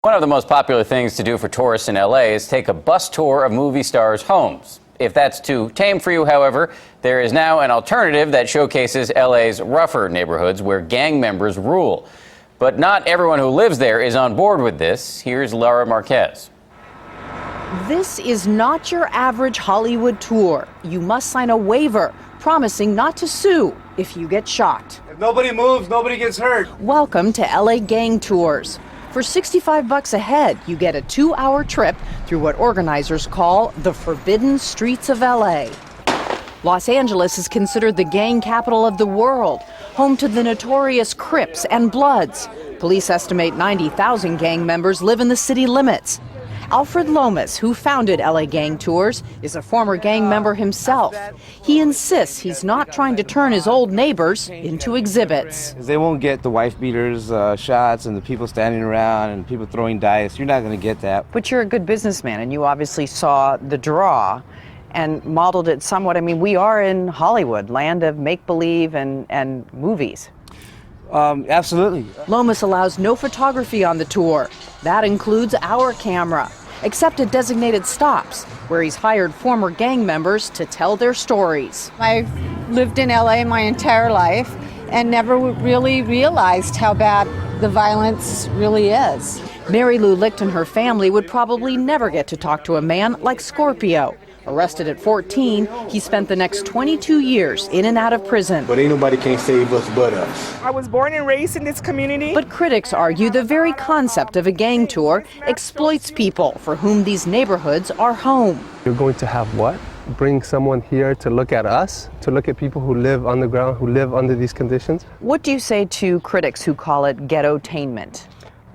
One of the most popular things to do for tourists in LA is take a bus tour of movie stars' homes. If that's too tame for you, however, there is now an alternative that showcases LA's rougher neighborhoods where gang members rule. But not everyone who lives there is on board with this. Here's Laura Marquez. This is not your average Hollywood tour. You must sign a waiver promising not to sue if you get shot. If nobody moves, nobody gets hurt. Welcome to LA Gang Tours. For $65 a head, you get a 2-hour trip through what organizers call the forbidden streets of LA. Los Angeles is considered the gang capital of the world, home to the notorious Crips and Bloods. Police estimate 90,000 gang members live in the city limits. Alfred Lomas, who founded LA Gang Tours, is a former gang member himself. He insists he's not trying to turn his old neighbors into exhibits. They won't get the wife beaters shots and the people standing around and people throwing dice. You're not going to get that. But you're a good businessman, and you obviously saw the draw and modeled it somewhat. I mean, we are in Hollywood, land of make-believe and movies. Absolutely. Lomas allows no photography on the tour. That includes our camera, except at designated stops, where he's hired former gang members to tell their stories. I've lived in LA my entire life and never really realized how bad the violence really is. Mary Lou Licht and her family would probably never get to talk to a man like Scorpio. Arrested at 14, he spent the next 22 years in and out of prison. But ain't nobody can save us but us. I was born and raised in this community. But critics argue the very concept of a gang tour exploits people for whom these neighborhoods are home. You're going to have what? Bring someone here to look at us, to look at people who live on the ground, who live under these conditions? What do you say to critics who call it ghettotainment?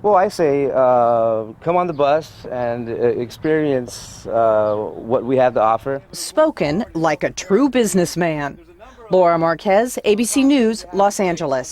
Well, I say come on the bus and experience what we have to offer. Spoken like a true businessman. Laura Marquez, ABC News, Los Angeles.